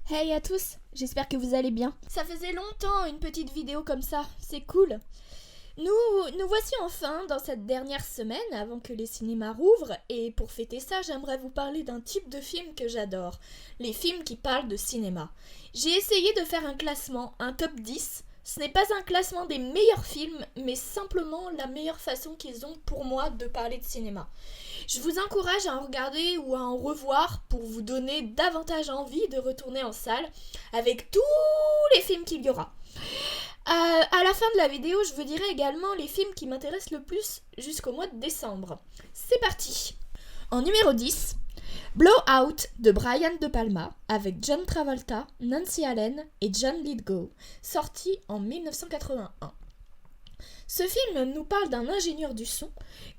Hey à tous, j'espère que vous allez bien. Ça faisait longtemps une petite vidéo comme ça, c'est cool. Nous voici enfin dans cette dernière semaine avant que les cinémas rouvrent et pour fêter ça, j'aimerais vous parler d'un type de film que j'adore, les films qui parlent de cinéma. J'ai essayé de faire un classement, un top 10. Ce n'est pas un classement des meilleurs films, mais simplement la meilleure façon qu'ils ont pour moi de parler de cinéma. Je vous encourage à en regarder ou à en revoir pour vous donner davantage envie de retourner en salle avec tous les films qu'il y aura. À la fin de la vidéo, je vous dirai également les films qui m'intéressent le plus jusqu'au mois de décembre. C'est parti! En numéro 10, Blowout de Brian De Palma avec John Travolta, Nancy Allen et John Lithgow, sorti en 1981. Ce film nous parle d'un ingénieur du son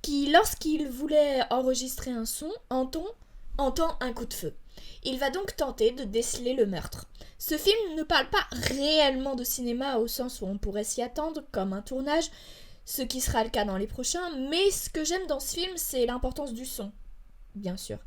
qui, lorsqu'il voulait enregistrer un son, entend un coup de feu. Il va donc tenter de déceler le meurtre. Ce film ne parle pas réellement de cinéma au sens où on pourrait s'y attendre, comme un tournage, ce qui sera le cas dans les prochains, mais ce que j'aime dans ce film, c'est l'importance du son, bien sûr.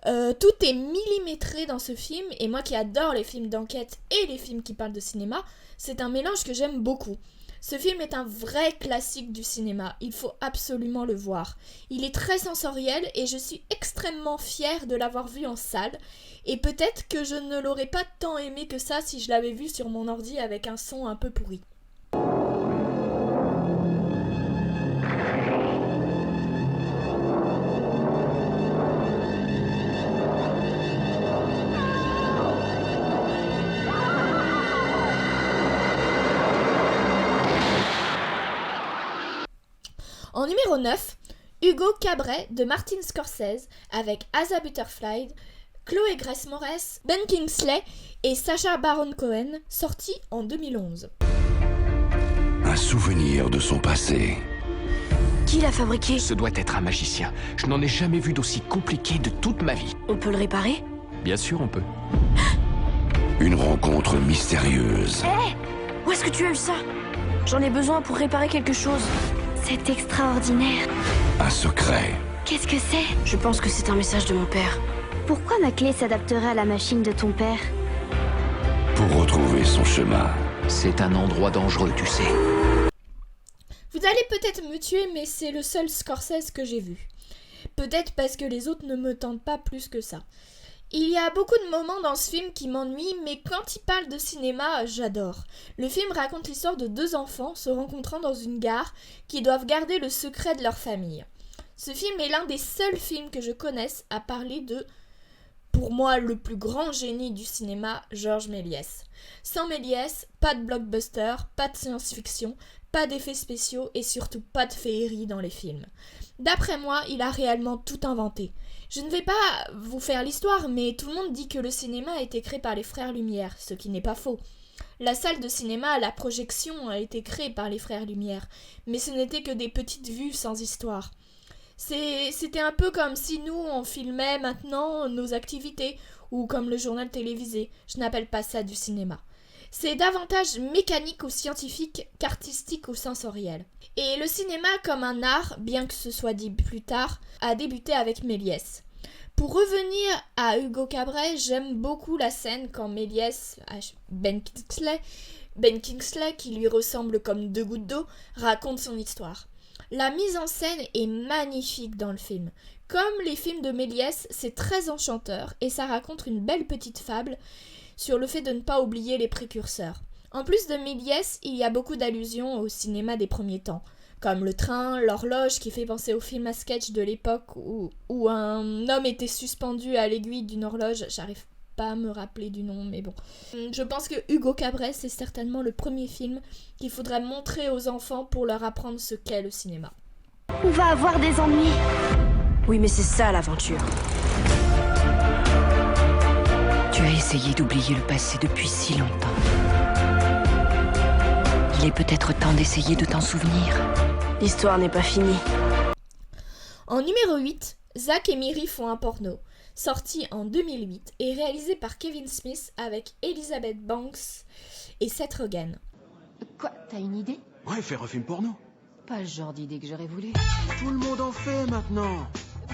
Tout est millimétré dans ce film, et moi qui adore les films d'enquête et les films qui parlent de cinéma, c'est un mélange que j'aime beaucoup. Ce film est un vrai classique du cinéma, il faut absolument le voir. Il est très sensoriel et je suis extrêmement fière de l'avoir vu en salle. Et peut-être que je ne l'aurais pas tant aimé que ça si je l'avais vu sur mon ordi avec un son un peu pourri. En numéro 9, Hugo Cabret de Martin Scorsese avec Asa Butterfly, Chloé Grace Moretz, Ben Kingsley et Sacha Baron Cohen, sorti en 2011. Un souvenir de son passé. Qui l'a fabriqué? Ce doit être un magicien. Je n'en ai jamais vu d'aussi compliqué de toute ma vie. On peut le réparer? Bien sûr, on peut. Une rencontre mystérieuse. Hé! Où est-ce que tu as eu ça? J'en ai besoin pour réparer quelque chose. C'est extraordinaire. Un secret. Qu'est-ce que c'est? Je pense que c'est un message de mon père. Pourquoi ma clé s'adapterait à la machine de ton père? Pour retrouver son chemin. C'est un endroit dangereux, tu sais. Vous allez peut-être me tuer, mais c'est le seul Scorsese que j'ai vu. Peut-être parce que les autres ne me tentent pas plus que ça. Il y a beaucoup de moments dans ce film qui m'ennuient, mais quand il parle de cinéma, j'adore. Le film raconte l'histoire de deux enfants se rencontrant dans une gare qui doivent garder le secret de leur famille. Ce film est l'un des seuls films que je connaisse à parler de, pour moi, le plus grand génie du cinéma, Georges Méliès. Sans Méliès, pas de blockbuster, pas de science-fiction, pas d'effets spéciaux et surtout pas de féerie dans les films. D'après moi, il a réellement tout inventé. Je ne vais pas vous faire l'histoire, mais tout le monde dit que le cinéma a été créé par les frères Lumière, ce qui n'est pas faux. La salle de cinéma, la projection a été créée par les frères Lumière, mais ce n'était que des petites vues sans histoire. C'était un peu comme si nous, on filmait maintenant nos activités, ou comme le journal télévisé. Je n'appelle pas ça du cinéma. C'est davantage mécanique ou scientifique qu'artistique ou sensoriel. Et le cinéma comme un art, bien que ce soit dit plus tard, a débuté avec Méliès. Pour revenir à Hugo Cabret, j'aime beaucoup la scène quand Méliès, Ben Kingsley, qui lui ressemble comme deux gouttes d'eau, raconte son histoire. La mise en scène est magnifique dans le film. Comme les films de Méliès, c'est très enchanteur et ça raconte une belle petite fable sur le fait de ne pas oublier les précurseurs. En plus de Méliès, il y a beaucoup d'allusions au cinéma des premiers temps, comme le train, l'horloge qui fait penser au film à sketch de l'époque où un homme était suspendu à l'aiguille d'une horloge. J'arrive pas à me rappeler du nom, mais bon. Je pense que Hugo Cabret, c'est certainement le premier film qu'il faudrait montrer aux enfants pour leur apprendre ce qu'est le cinéma. On va avoir des ennuis. Oui, mais c'est ça l'aventure. Tu as essayé d'oublier le passé depuis si longtemps. Il est peut-être temps d'essayer de t'en souvenir. L'histoire n'est pas finie. En numéro 8, Zack et Miri font un porno, sorti en 2008 et réalisé par Kevin Smith avec Elizabeth Banks et Seth Rogen. Quoi? T'as une idée? Ouais, faire un film porno. Pas le genre d'idée que j'aurais voulu. Tout le monde en fait maintenant.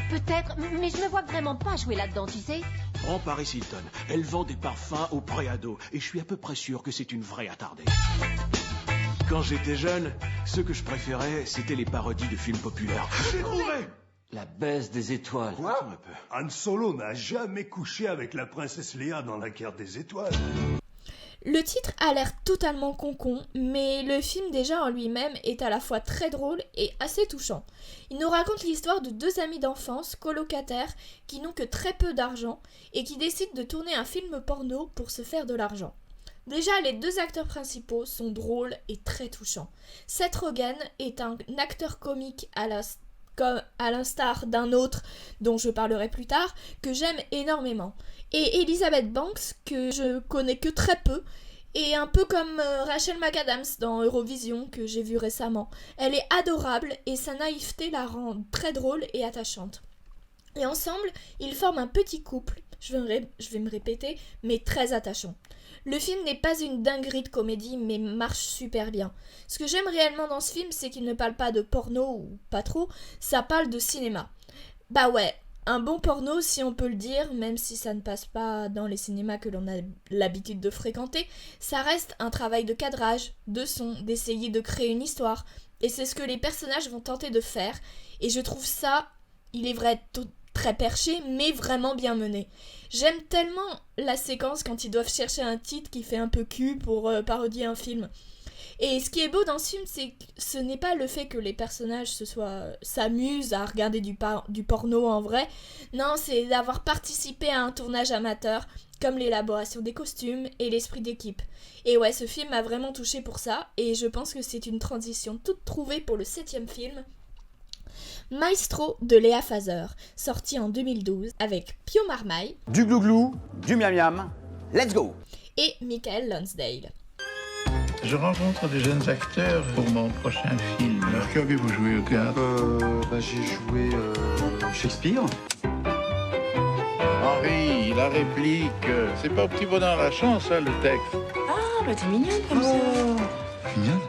Peut-être, mais je me vois vraiment pas jouer là-dedans, tu sais. Prends Paris Hilton. Elle vend des parfums au préado. Et je suis à peu près sûr que c'est une vraie attardée. Quand j'étais jeune, ce que je préférais, c'était les parodies de films populaires. J'ai trouvé! La baisse des étoiles. Quoi? Han Solo n'a jamais couché avec la princesse Léa dans la guerre des étoiles. Le titre a l'air totalement con-con, mais le film déjà en lui-même est à la fois très drôle et assez touchant. Il nous raconte l'histoire de deux amis d'enfance, colocataires, qui n'ont que très peu d'argent et qui décident de tourner un film porno pour se faire de l'argent. Déjà, les deux acteurs principaux sont drôles et très touchants. Seth Rogen est un acteur comique à l'instar d'un autre dont je parlerai plus tard, que j'aime énormément. Et Elizabeth Banks, que je connais que très peu, et un peu comme Rachel McAdams dans Eurovision, que j'ai vu récemment. Elle est adorable et sa naïveté la rend très drôle et attachante. Et ensemble, ils forment un petit couple, je vais me répéter, mais très attachant. Le film n'est pas une dinguerie de comédie, mais marche super bien. Ce que j'aime réellement dans ce film, c'est qu'il ne parle pas de porno, ou pas trop, ça parle de cinéma. Bah ouais, un bon porno, si on peut le dire, même si ça ne passe pas dans les cinémas que l'on a l'habitude de fréquenter, ça reste un travail de cadrage, de son, d'essayer de créer une histoire. Et c'est ce que les personnages vont tenter de faire, et je trouve ça, il est vrai, très perché, mais vraiment bien mené. J'aime tellement la séquence quand ils doivent chercher un titre qui fait un peu cul pour parodier un film. Et ce qui est beau dans ce film, c'est que ce n'est pas le fait que les personnages s'amusent à regarder du porno en vrai. Non, c'est d'avoir participé à un tournage amateur, comme l'élaboration des costumes et l'esprit d'équipe. Et ouais, ce film m'a vraiment touchée pour ça, et je pense que c'est une transition toute trouvée pour le 7e film, Maestro de Léa Fazer, sorti en 2012 avec Pio Marmaille, du glouglou, du miam miam, let's go, et Michael Lonsdale. Je rencontre des jeunes acteurs pour mon prochain film. Alors, qu'avez-vous joué au théâtre? J'ai joué Shakespeare. Henri, la réplique, c'est pas au petit bonheur la chance, ça, le texte. Ah, bah t'es mignonne comme ça. Mignonne?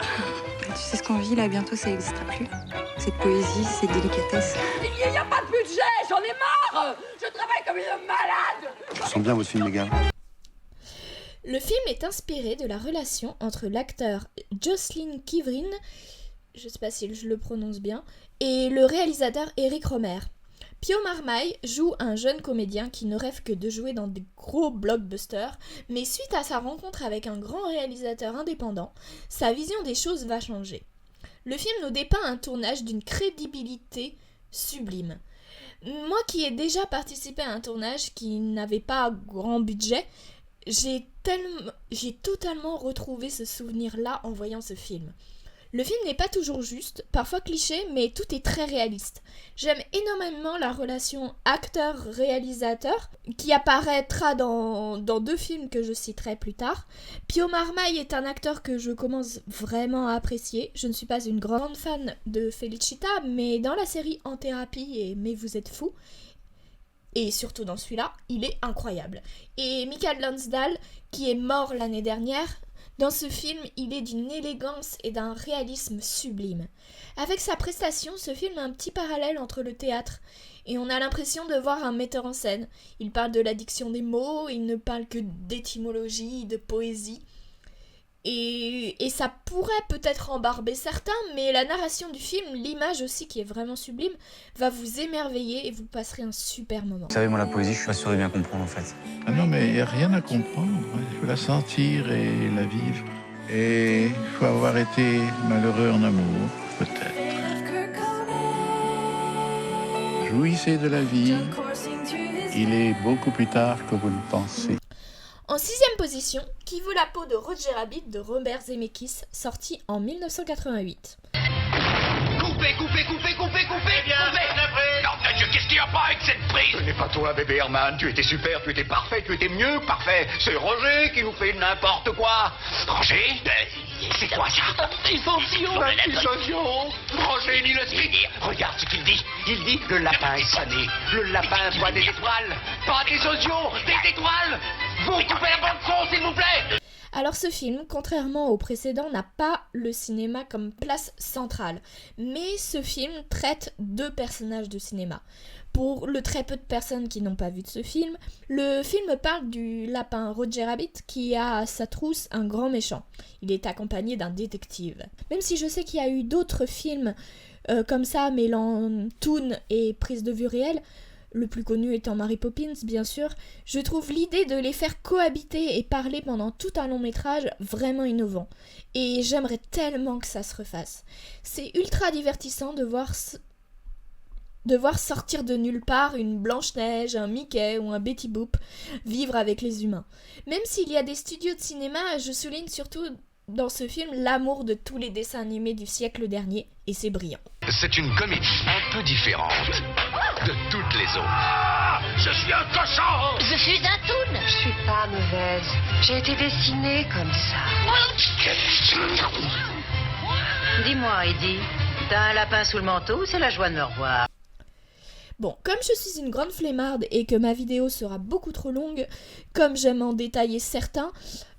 Tu sais ce qu'on vit là, bientôt ça n'existera plus. Cette poésie, cette délicatesse. Il n'y a pas de budget, j'en ai marre. Je travaille comme une malade. Je sens bien votre film, les gars. Le film est inspiré de la relation entre l'acteur Jocelyn Kivrin, je sais pas si je le prononce bien, et le réalisateur Eric Romer. Pio Marmaille joue un jeune comédien qui ne rêve que de jouer dans des gros blockbusters, mais suite à sa rencontre avec un grand réalisateur indépendant, sa vision des choses va changer. Le film nous dépeint un tournage d'une crédibilité sublime. Moi qui ai déjà participé à un tournage qui n'avait pas grand budget, j'ai totalement retrouvé ce souvenir-là en voyant ce film. Le film n'est pas toujours juste, parfois cliché, mais tout est très réaliste. J'aime énormément la relation acteur-réalisateur, qui apparaîtra dans 2 films que je citerai plus tard. Pio Marmaille est un acteur que je commence vraiment à apprécier. Je ne suis pas une grande fan de Felicita, mais dans la série En thérapie et Mais vous êtes fou, et surtout dans celui-là, il est incroyable. Et Michael Lonsdale, qui est mort l'année dernière, dans ce film, il est d'une élégance et d'un réalisme sublime. Avec sa prestation, ce film a un petit parallèle entre le théâtre, et on a l'impression de voir un metteur en scène. Il parle de l'addiction des mots, il ne parle que d'étymologie, de poésie. Et ça pourrait peut-être embarber certains, mais la narration du film, l'image aussi qui est vraiment sublime, va vous émerveiller et vous passerez un super moment. Vous savez, moi, la poésie, je suis pas sûr de bien comprendre, en fait. Ah non, mais il n'y a rien à comprendre. Il faut la sentir et la vivre. Et il faut avoir été malheureux en amour, peut-être. Jouissez de la vie. Il est beaucoup plus tard que vous le pensez. En 6e position, Qui veut la peau de Roger Rabbit de Robert Zemeckis, sorti en 1988. Coupez, bien, non, Dieu, qu'est-ce qu'il n'y a pas avec cette prise? Ce n'est pas toi, bébé Herman, tu étais super, tu étais parfait, tu étais mieux que parfait. C'est Roger qui nous fait n'importe quoi. Roger? C'est quoi ça? Roger dit le strict. Regarde ce qu'il dit. Il dit le lapin est sané. Le lapin voit des étoiles. Pas des oignons, des étoiles. Vous coupez la bande son, s'il vous plaît. Alors ce film, contrairement au précédent, n'a pas le cinéma comme place centrale, mais ce film traite 2 personnages de cinéma. Pour le très peu de personnes qui n'ont pas vu de ce film, le film parle du lapin Roger Rabbit qui a à sa trousse un grand méchant. Il est accompagné d'un détective. Même si je sais qu'il y a eu d'autres films comme ça, mêlant toon et prise de vue réelle, le plus connu étant Mary Poppins bien sûr, je trouve l'idée de les faire cohabiter et parler pendant tout un long métrage vraiment innovant. Et j'aimerais tellement que ça se refasse. C'est ultra divertissant de voir sortir de nulle part une Blanche-Neige, un Mickey ou un Betty Boop vivre avec les humains. Même s'il y a des studios de cinéma, je souligne surtout dans ce film l'amour de tous les dessins animés du siècle dernier, et c'est brillant. C'est une comédie un peu différente de toutes les autres. Je suis un cochon! Je suis un toon. Je suis pas mauvaise. J'ai été dessinée comme ça. Dis-moi, Eddie, t'as un lapin sous le manteau ou c'est la joie de me revoir? Bon, comme je suis une grande flemmarde et que ma vidéo sera beaucoup trop longue, comme j'aime en détailler certains,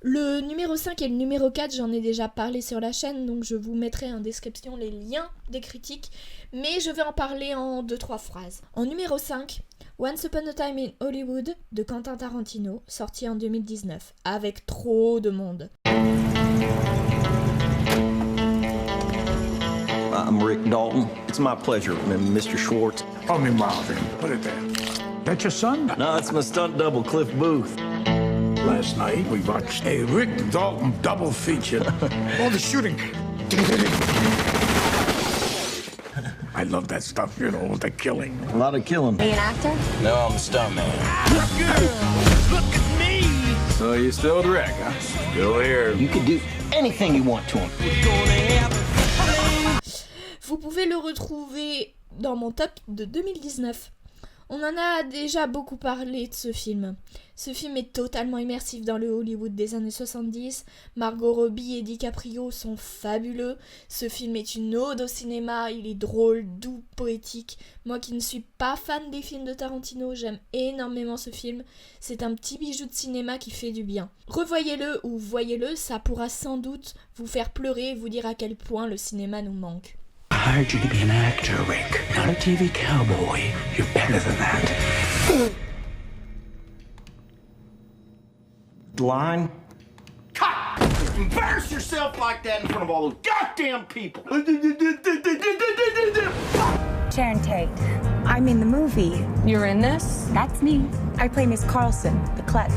le numéro 5 et le numéro 4, j'en ai déjà parlé sur la chaîne, donc je vous mettrai en description les liens des critiques, mais je vais en parler en 2-3 phrases. En numéro 5, Once Upon a Time in Hollywood de Quentin Tarantino, sorti en 2019, avec trop de monde. I'm Rick Dalton. It's my pleasure, Mr. Schwartz. Call me Marvin. Put it there. That's your son? No, it's my stunt double, Cliff Booth. Last night we watched a Rick Dalton double feature. All the shooting. I love that stuff, you know, the killing. A lot of killing. Are you an actor? No, I'm a stuntman. Look at me! So you're still with Rick, huh? Still here. You can do anything you want to him. Vous pouvez le retrouver dans mon top de 2019. On en a déjà beaucoup parlé de ce film. Ce film est totalement immersif dans le Hollywood des années 70. Margot Robbie et DiCaprio sont fabuleux. Ce film est une ode au cinéma, il est drôle, doux, poétique. Moi qui ne suis pas fan des films de Tarantino, j'aime énormément ce film. C'est un petit bijou de cinéma qui fait du bien. Revoyez-le ou voyez-le, ça pourra sans doute vous faire pleurer et vous dire à quel point le cinéma nous manque. I hired you to be an actor, Rick, not a TV cowboy. You're better than that. Line? Cut! Embarrass yourself like that in front of all those goddamn people! Sharon Tate. I'm in the movie. You're in this? That's me. I play Miss Carlson, the klutz.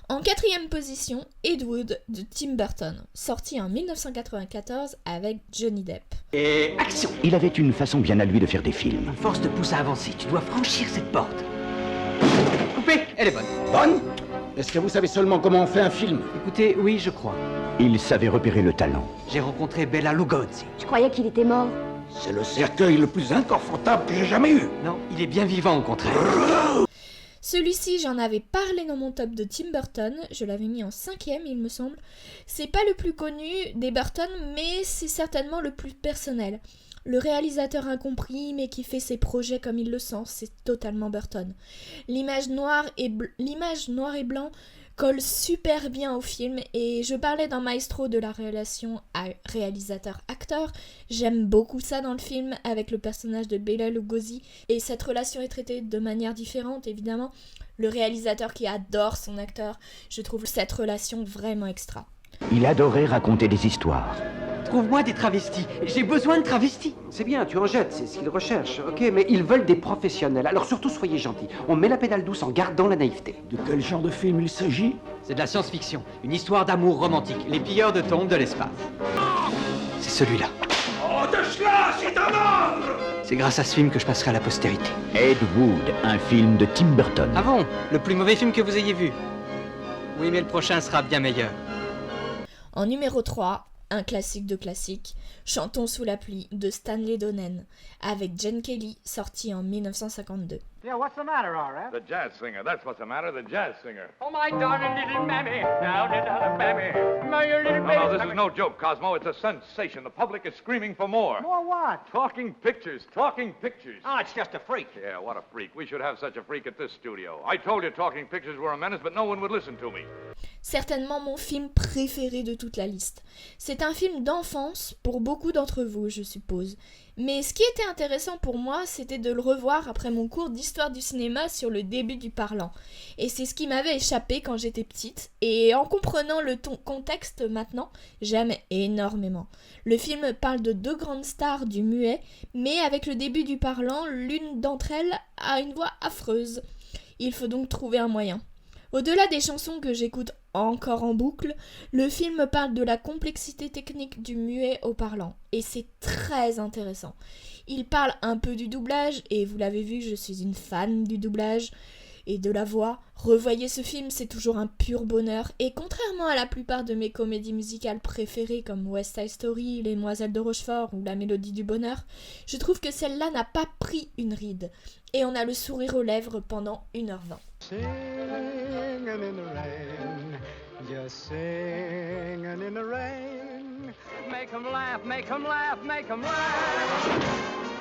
En 4e position, Ed Wood de Tim Burton, sorti en 1994 avec Johnny Depp. Et action! Il avait une façon bien à lui de faire des films. Force te pousse à avancer, tu dois franchir cette porte. Coupez, elle est bonne. Bonne? Est-ce que vous savez seulement comment on fait un film? Écoutez, oui, je crois. Il savait repérer le talent. J'ai rencontré Bela Lugosi. Je croyais qu'il était mort. C'est le cercueil le plus inconfortable que j'ai jamais eu. Non, il est bien vivant au contraire. Celui-ci, j'en avais parlé dans mon top de Tim Burton, je l'avais mis en 5e il me semble. C'est pas le plus connu des Burton, mais c'est certainement le plus personnel. Le réalisateur incompris, mais qui fait ses projets comme il le sent, c'est totalement Burton. L'image noir et blanc colle super bien au film, et je parlais dans Maestro de la relation réalisateur-acteur. J'aime beaucoup ça dans le film avec le personnage de Bela Lugosi, et cette relation est traitée de manière différente évidemment. Le réalisateur qui adore son acteur, je trouve cette relation vraiment extra. Il adorait raconter des histoires. Trouve-moi des travestis. J'ai besoin de travestis. C'est bien, tu en jettes, c'est ce qu'ils recherchent. Ok, mais ils veulent des professionnels. Alors surtout, soyez gentils. On met la pédale douce en gardant la naïveté. De quel genre de film il s'agit? C'est de la science-fiction. Une histoire d'amour romantique. Les pilleurs de tombes de l'espace. C'est celui-là. Oh, de cela, c'est un homme! C'est grâce à ce film que je passerai à la postérité. Ed Wood, un film de Tim Burton. Ah bon? Le plus mauvais film que vous ayez vu? Oui, mais le prochain sera bien meilleur. En numéro 3, un classique de classiques, Chantons sous la pluie de Stanley Donen, avec Gene Kelly, sorti en 1952. Yeah, what's the matter, R.F.? The jazz singer. That's what's the matter, the jazz singer. Oh, my darling little mammy. Now, little mammy. My little baby. No, this is no joke, Cosmo. It's a sensation. The public is screaming for more. More what? Talking pictures. Talking pictures. Oh, it's just a freak. Yeah, what a freak. We should have such a freak at this studio. I told you talking pictures were a menace, but no one would listen to me. Certainement mon film préféré de toute la liste. C'est un film d'enfance pour beaucoup d'entre vous, je suppose. Mais ce qui était intéressant pour moi, c'était de le revoir après mon cours d'histoire du cinéma sur le début du parlant. Et c'est ce qui m'avait échappé quand j'étais petite. Et en comprenant le contexte maintenant, j'aime énormément. Le film parle de 2 grandes stars du muet, mais avec le début du parlant, l'une d'entre elles a une voix affreuse. Il faut donc trouver un moyen. Au-delà des chansons que j'écoute encore en boucle, le film parle de la complexité technique du muet au parlant, et c'est très intéressant. Il parle un peu du doublage, et vous l'avez vu, je suis une fan du doublage et de la voix. Revoyez ce film, c'est toujours un pur bonheur, et contrairement à la plupart de mes comédies musicales préférées comme West Side Story, Les Demoiselles de Rochefort ou La Mélodie du Bonheur, je trouve que celle-là n'a pas pris une ride, et on a le sourire aux lèvres pendant 1h20. Singing in the rain, just singing in the rain. Make 'em laugh, make 'em laugh, make 'em laugh.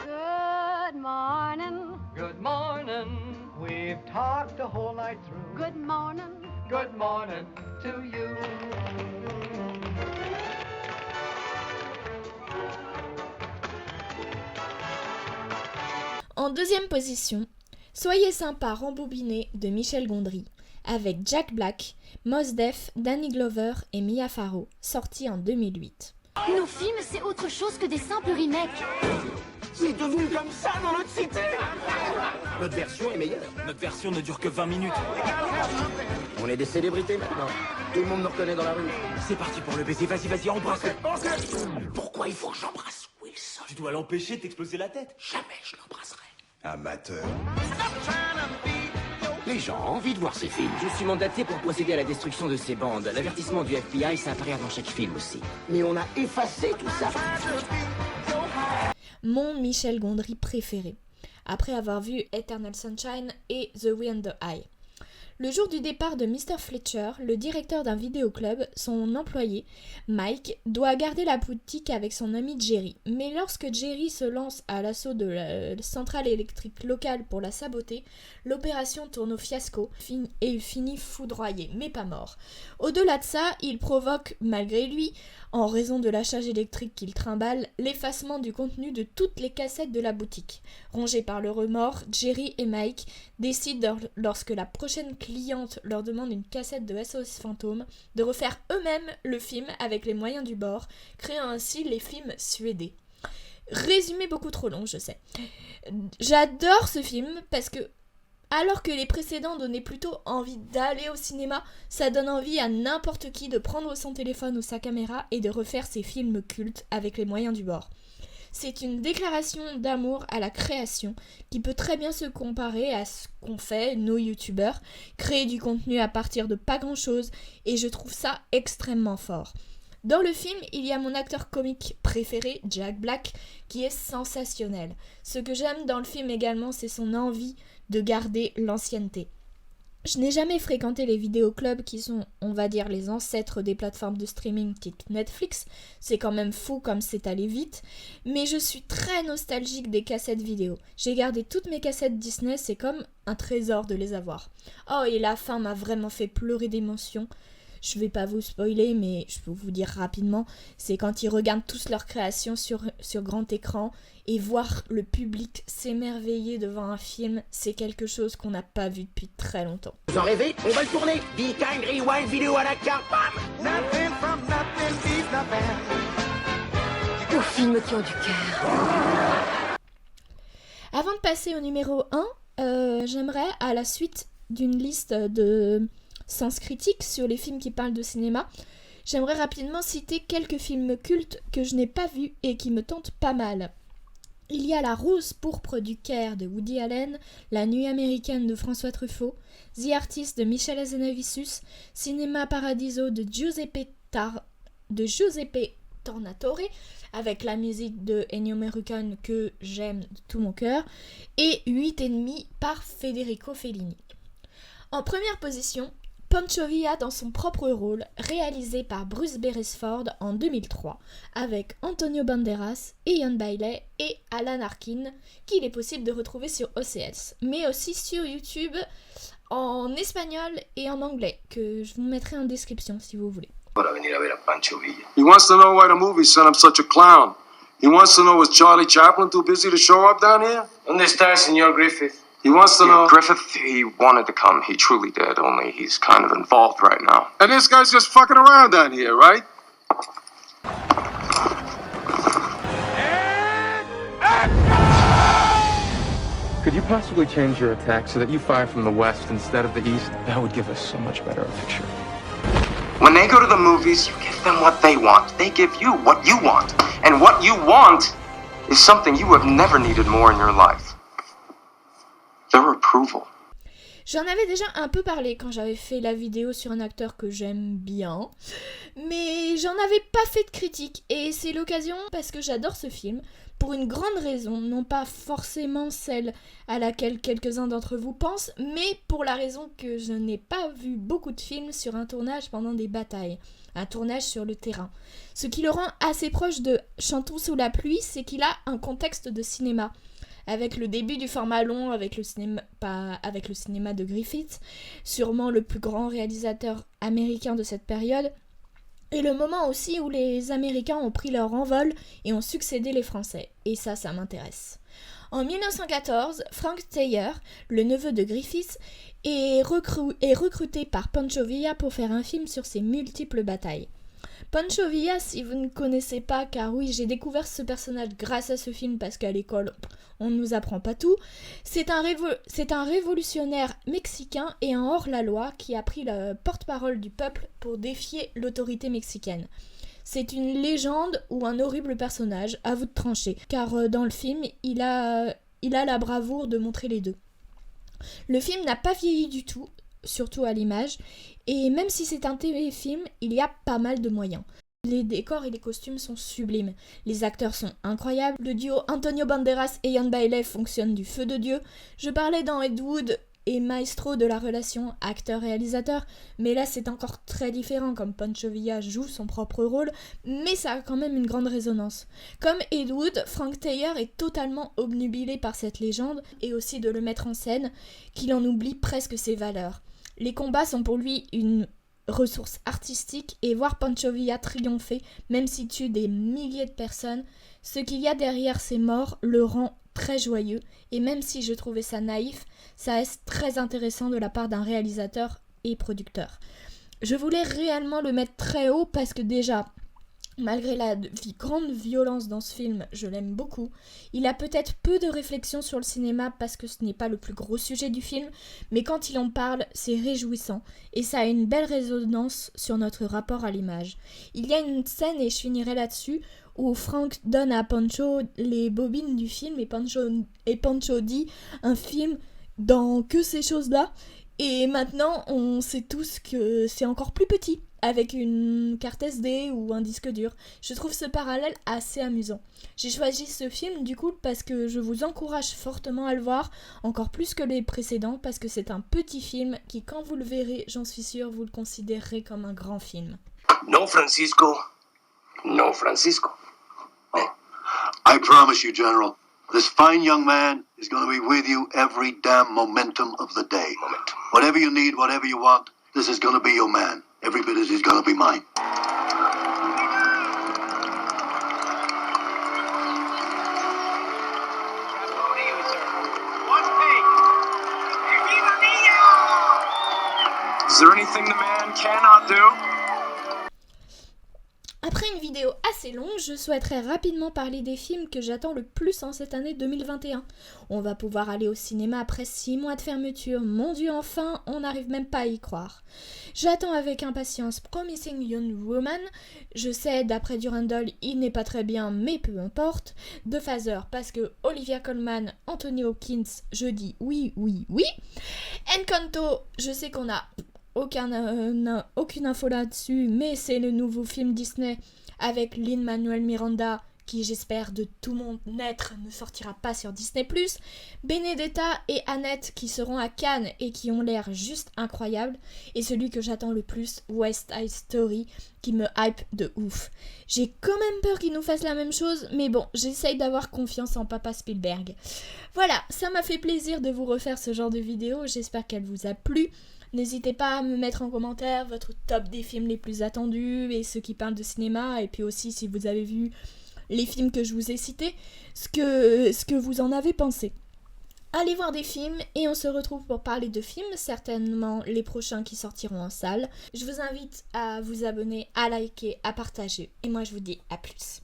Good morning. Good morning. We've talked the whole night through. Good morning. Good morning to you. En deuxième position, Soyez sympa rembobiné de Michel Gondry, avec Jack Black, Mos Def, Danny Glover et Mia Farrow, sorti en 2008. Nos films, c'est autre chose que des simples remakes. C'est devenu comme ça dans notre cité. Notre version est meilleure. Notre version ne dure que 20 minutes. On est des célébrités maintenant. Tout le monde nous reconnaît dans la rue. C'est parti pour le baiser. Vas-y, embrasse-le. Pourquoi il faut que j'embrasse Wilson? Tu dois l'empêcher de t'exploser la tête. Jamais je l'embrasserai. Amateur. Les gens ont envie de voir ces films. Je suis mandaté pour procéder à la destruction de ces bandes. L'avertissement du FBI, ça apparaît dans chaque film aussi. Mais on a effacé tout ça. Mon Michel Gondry préféré, après avoir vu Eternal Sunshine et The Way and the Eye. Le jour du départ de Mr. Fletcher, le directeur d'un vidéoclub, son employé, Mike, doit garder la boutique avec son ami Jerry. Mais lorsque Jerry se lance à l'assaut de la centrale électrique locale pour la saboter, l'opération tourne au fiasco et il finit foudroyé, mais pas mort. Au-delà de ça, il provoque, malgré lui, en raison de la charge électrique qu'il trimballe, l'effacement du contenu de toutes les cassettes de la boutique. Rongés par le remords, Jerry et Mike décident, lorsque la prochaine cliente leur demande une cassette de SOS Fantôme, de refaire eux-mêmes le film avec les moyens du bord, créant ainsi les films suédés. Résumé beaucoup trop long, je sais. J'adore ce film parce que, alors que les précédents donnaient plutôt envie d'aller au cinéma, ça donne envie à n'importe qui de prendre son téléphone ou sa caméra et de refaire ses films cultes avec les moyens du bord. C'est une déclaration d'amour à la création qui peut très bien se comparer à ce qu'ont fait nos youtubeurs, créer du contenu à partir de pas grand-chose, et je trouve ça extrêmement fort. Dans le film, il y a mon acteur comique préféré, Jack Black, qui est sensationnel. Ce que j'aime dans le film également, c'est son envie de garder l'ancienneté. Je n'ai jamais fréquenté les vidéoclubs qui sont, on va dire, les ancêtres des plateformes de streaming type Netflix. C'est quand même fou comme c'est allé vite. Mais je suis très nostalgique des cassettes vidéo. J'ai gardé toutes mes cassettes Disney, c'est comme un trésor de les avoir. Oh, et la fin m'a vraiment fait pleurer d'émotion. Je vais pas vous spoiler, mais je peux vous dire rapidement, c'est quand ils regardent tous leurs créations sur grand écran et voir le public s'émerveiller devant un film, c'est quelque chose qu'on n'a pas vu depuis très longtemps. Vous en rêvez? On va le tourner. Be kind, rewind, vidéo à la carte, bam! Aux films qui ont du cœur. Avant de passer au numéro 1, j'aimerais, à la suite d'une liste de sens critique sur les films qui parlent de cinéma, j'aimerais rapidement citer quelques films cultes que je n'ai pas vus et qui me tentent pas mal. Il y a La Rose pourpre du Caire de Woody Allen, La Nuit américaine de François Truffaut, The Artist de Michel Hazanavicius, Cinéma Paradiso de Giuseppe Tornatore, avec la musique de Ennio Morricone que j'aime de tout mon cœur, et 8,5 par Federico Fellini. En première position, Pancho Villa dans son propre rôle, réalisé par Bruce Beresford en 2003, avec Antonio Banderas, Ian Bailey et Alan Arkin, qu'il est possible de retrouver sur OCS, mais aussi sur YouTube en espagnol et en anglais, que je vous mettrai en description si vous voulez. He wants to know why the movie sent him such a clown. He wants to know, was Charlie Chaplin too busy to show up down here? ¿Dónde está el señor Griffith? He wants to know... Griffith, he wanted to come. He truly did, only he's kind of involved right now. And this guy's just fucking around down here, right? Could you possibly change your attack so that you fire from the west instead of the east? That would give us so much better a picture. When they go to the movies, you give them what they want. They give you what you want. And what you want is something you have never needed more in your life. Their approval. J'en avais déjà un peu parlé quand j'avais fait la vidéo sur un acteur que j'aime bien, mais j'en avais pas fait de critique, et c'est l'occasion parce que j'adore ce film, pour une grande raison, non pas forcément celle à laquelle quelques-uns d'entre vous pensent, mais pour la raison que je n'ai pas vu beaucoup de films sur un tournage pendant des batailles, un tournage sur le terrain. Ce qui le rend assez proche de Chantons sous la pluie, c'est qu'il a un contexte de cinéma. Avec le début du format long, avec le cinéma de Griffith, sûrement le plus grand réalisateur américain de cette période, et le moment aussi où les Américains ont pris leur envol et ont succédé les Français. Et ça m'intéresse. En 1914, Frank Thayer, le neveu de Griffith, est recruté par Pancho Villa pour faire un film sur ses multiples batailles. Pancho Villa, si vous ne connaissez pas, car oui, j'ai découvert ce personnage grâce à ce film parce qu'à l'école, on ne nous apprend pas tout, c'est un révolutionnaire mexicain et un hors-la-loi qui a pris le porte-parole du peuple pour défier l'autorité mexicaine. C'est une légende ou un horrible personnage, à vous de trancher, car dans le film, il a la bravoure de montrer les deux. Le film n'a pas vieilli du tout, surtout à l'image, et même si c'est un téléfilm, il y a pas mal de moyens. Les décors et les costumes sont sublimes, les acteurs sont incroyables, le duo Antonio Banderas et Ian Bailey fonctionne du feu de Dieu. Je parlais dans Ed Wood et Maestro de la relation acteur-réalisateur, mais là c'est encore très différent, comme Pancho Villa joue son propre rôle, mais ça a quand même une grande résonance. Comme Ed Wood, Frank Thayer est totalement obnubilé par cette légende, et aussi de le mettre en scène, qu'il en oublie presque ses valeurs. Les combats sont pour lui une ressource artistique, et voir Pancho Villa triompher, même s'il tue des milliers de personnes, ce qu'il y a derrière ces morts le rend très joyeux, et même si je trouvais ça naïf, ça reste très intéressant de la part d'un réalisateur et producteur. Je voulais réellement le mettre très haut parce que déjà, malgré la grande violence dans ce film, je l'aime beaucoup. Il a peut-être peu de réflexion sur le cinéma parce que ce n'est pas le plus gros sujet du film, mais quand il en parle, c'est réjouissant et ça a une belle résonance sur notre rapport à l'image. Il y a une scène, et je finirai là-dessus, où Frank donne à Pancho les bobines du film et Pancho dit un film dans que ces choses-là, et maintenant on sait tous que c'est encore plus petit avec une carte SD ou un disque dur. Je trouve ce parallèle assez amusant. J'ai choisi ce film du coup parce que je vous encourage fortement à le voir, encore plus que les précédents, parce que c'est un petit film qui, quand vous le verrez, j'en suis sûre, vous le considérerez comme un grand film. No, Francisco. No, Francisco. I promise you, General, this fine young man is going to be with you every damn momentum of the day. Whatever you need, whatever you want, this is going to be your man. Every bit of it is going to be mine. Is there anything the man cannot do? Après une vidéo assez longue, je souhaiterais rapidement parler des films que j'attends le plus en cette année 2021. On va pouvoir aller au cinéma après 6 mois de fermeture. Mon Dieu, enfin, on n'arrive même pas à y croire. J'attends avec impatience Promising Young Woman. Je sais, d'après Durandal, il n'est pas très bien, mais peu importe. The Phaser, parce que Olivia Colman, Anthony Hopkins, je dis oui, oui, oui. Encanto, je sais qu'on a aucune info là-dessus, mais c'est le nouveau film Disney avec Lin-Manuel Miranda, qui j'espère de tout mon être ne sortira pas sur Disney+, Benedetta et Annette qui seront à Cannes et qui ont l'air juste incroyables, et celui que j'attends le plus, West Side Story, qui me hype de ouf. J'ai quand même peur qu'ils nous fassent la même chose, mais bon, j'essaye d'avoir confiance en Papa Spielberg. Voilà, ça m'a fait plaisir de vous refaire ce genre de vidéo, j'espère qu'elle vous a plu. N'hésitez pas à me mettre en commentaire votre top des films les plus attendus et ceux qui parlent de cinéma, et puis aussi si vous avez vu les films que je vous ai cités, ce que vous en avez pensé. Allez voir des films et on se retrouve pour parler de films, certainement les prochains qui sortiront en salle. Je vous invite à vous abonner, à liker, à partager et moi je vous dis à plus.